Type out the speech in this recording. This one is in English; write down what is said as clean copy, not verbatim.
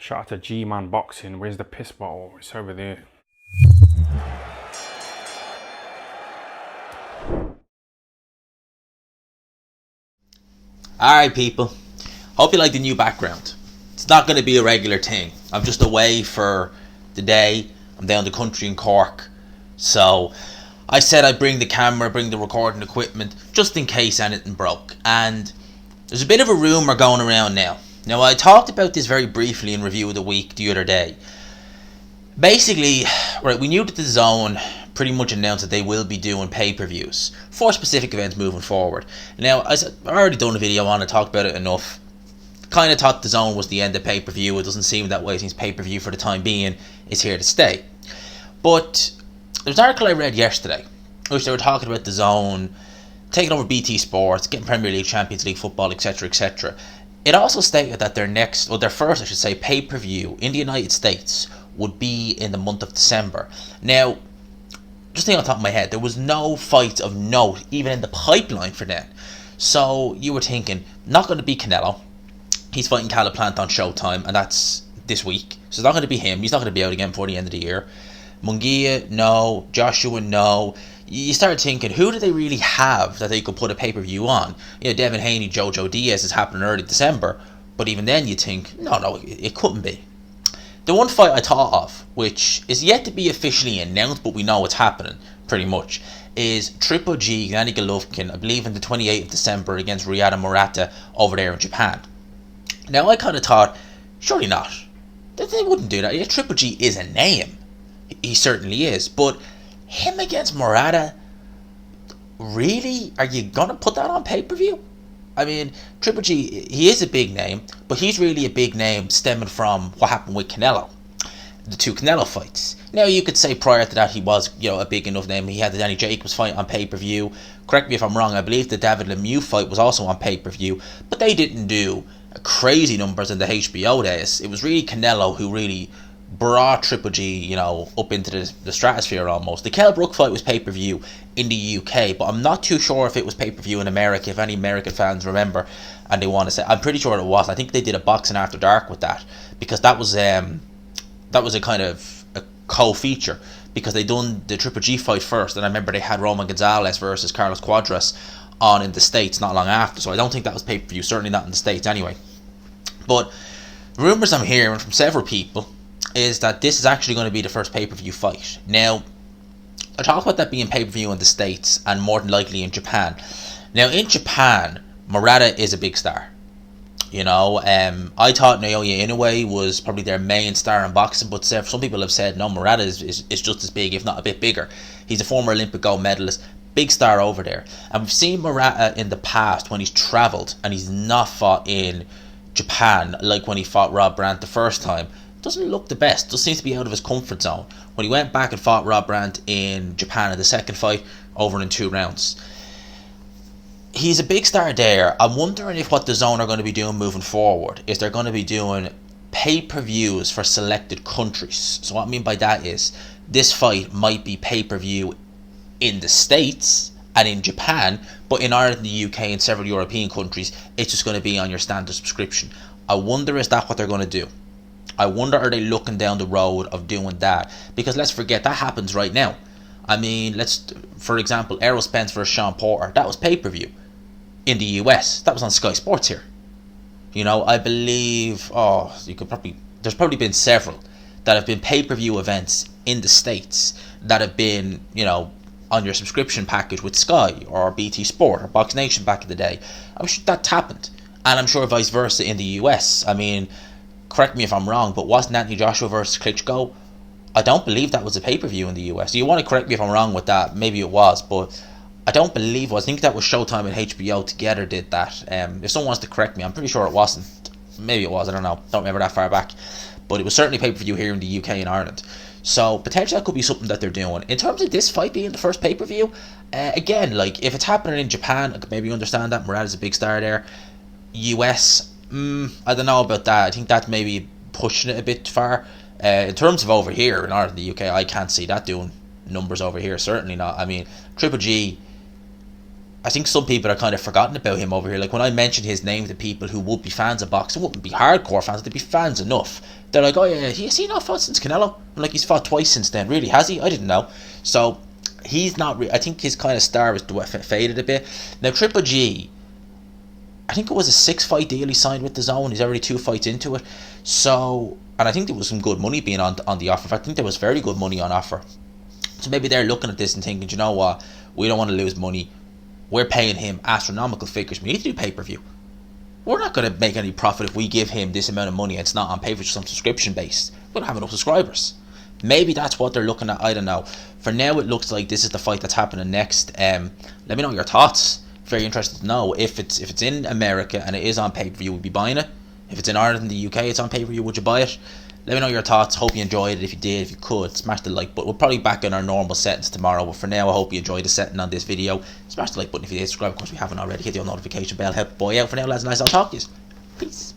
Shout out to G-Man Boxing. Where's the piss bottle? It's over there. Alright people, hope you like the new background. It's not going to be a regular thing. I'm just away for the day. I'm down the country in Cork. So I said I'd bring the camera, bring the recording equipment, just in case anything broke. And there's a bit of a rumour going around now. Now I talked about this very briefly in Review of the Week the other day. Basically, right, we knew that the Dazn pretty much announced that they will be doing pay-per-views for specific events moving forward. Now, I already done a video on it, talked about it enough. Kind of thought the Dazn was the end of pay-per-view. It doesn't seem that way since pay-per-view for the time being is here to stay. But there's an article I read yesterday, which they were talking about the Dazn taking over BT Sports, getting Premier League, Champions League football, etc., etc. It also stated that their first, I should say, pay-per-view in the United States would be in the month of December. Now, just thinking on top of my head, there was no fight of note even in the pipeline for that. So you were thinking, not going to be Canelo. He's fighting Caliplant on Showtime, and that's this week. So it's not going to be him. He's not going to be out again before the end of the year. Munguia, no. Joshua, no. You start thinking, who do they really have that they could put a pay-per-view on? You know, Devin Haney, Jojo Diaz is happening early December. But even then you think, no, it couldn't be. The one fight I thought of, which is yet to be officially announced, but we know it's happening, pretty much, is Triple G, Gennady Golovkin, I believe in the 28th of December against Ryota Murata over there in Japan. Now, I kind of thought, surely not. They wouldn't do that. Yeah, Triple G is a name. He certainly is. But him against Murata, really? Are you going to put that on pay-per-view? I mean, Triple G, he is a big name, but he's really a big name stemming from what happened with Canelo. The two Canelo fights. Now, you could say prior to that he was, a big enough name. He had the Danny Jacobs fight on pay-per-view. Correct me if I'm wrong, I believe the David Lemieux fight was also on pay-per-view, but they didn't do crazy numbers in the HBO days. It was really Canelo who really brought Triple G, up into the stratosphere almost. The Kell Brook fight was pay-per-view in the UK, but I'm not too sure if it was pay-per-view in America, if any American fans remember and they want to say. I'm pretty sure it was. I think they did a Boxing After Dark with that, because that was a kind of a co-feature, because they done the Triple G fight first, and I remember they had Roman Gonzalez versus Carlos Cuadras on in the States not long after, so I don't think that was pay-per-view, certainly not in the States anyway. But rumours I'm hearing from several people is that this is actually going to be the first pay-per-view fight. Now, I talk about that being pay-per-view in the States and more than likely in Japan. Now, in Japan, Murata is a big star. I thought Naoya Inoue was probably their main star in boxing, but some people have said, no, Murata is just as big, if not a bit bigger. He's a former Olympic gold medalist, big star over there. And we've seen Murata in the past when he's travelled and he's not fought in Japan, like when he fought Rob Brandt the first time. Doesn't look the best, just seems to be out of his comfort zone. When he went back and fought Rob Brandt in Japan in the second fight, over in 2 rounds. He's a big star there. I'm wondering if what the Dazn are going to be doing moving forward is they're going to be doing pay-per-views for selected countries. So what I mean by that is, this fight might be pay-per-view in the States and in Japan, but in Ireland, the UK and several European countries, it's just going to be on your standard subscription. I wonder, is that what they're going to do? I wonder, are they looking down the road of doing that? Because let's forget, that happens right now. I mean, for example, Errol Spence versus Sean Porter, that was pay-per-view in the US. That was on Sky Sports here. I believe, there's probably been several that have been pay-per-view events in the States that have been, on your subscription package with Sky or BT Sport or Box Nation back in the day. I'm sure that's happened. And I'm sure vice versa in the US. I mean, correct me if I'm wrong, but wasn't Anthony Joshua versus Klitschko? I don't believe that was a pay-per-view in the US. You want to correct me if I'm wrong with that. Maybe it was, but I don't believe it was. I think that was Showtime and HBO together did that. If someone wants to correct me, I'm pretty sure it wasn't. Maybe it was, I don't know. Don't remember that far back. But it was certainly pay-per-view here in the UK and Ireland. So potentially that could be something that they're doing. In terms of this fight being the first pay-per-view, again, like if it's happening in Japan, I could maybe understand that. Murata's a big star there. US, I don't know about that. I think that's maybe pushing it a bit far. In terms of over here in Ireland, the UK, I can't see that doing numbers over here. Certainly not. I mean, Triple G, I think some people are kind of forgotten about him over here. Like, when I mention his name to people who would be fans of boxing, wouldn't be hardcore fans, they'd be fans enough. They're like, oh yeah, has he not fought since Canelo? I'm like, he's fought twice since then. Really, has he? I didn't know. So he's not. I think his kind of star was faded a bit. Now Triple G, I think it was a 6-fight deal he signed with Dazn. He's already 2 fights into it. So, and I think there was some good money being on the offer. In fact, I think there was very good money on offer. So maybe they're looking at this and thinking, you know what, we don't want to lose money. We're paying him astronomical figures. We need to do pay-per-view. We're not going to make any profit if we give him this amount of money and it's not on pay-per-view, some subscription based. We don't have enough subscribers. Maybe that's what they're looking at. I don't know. For now, it looks like this is the fight that's happening next. Let me know your thoughts. Very interested to know if it's in America and it is on pay-per-view, would you be buying it? If it's in Ireland and the UK, it's on pay-per-view, would you buy it? Let me know your thoughts. Hope you enjoyed it. If you did, if you could, smash the like button. We're probably back in our normal settings tomorrow, but for now, I hope you enjoyed the setting on this video. Smash the like button if you did. Subscribe, of course, if you haven't already. Hit the notification bell. Help boy out. For now, lads and nice. I'll talk to you. Peace.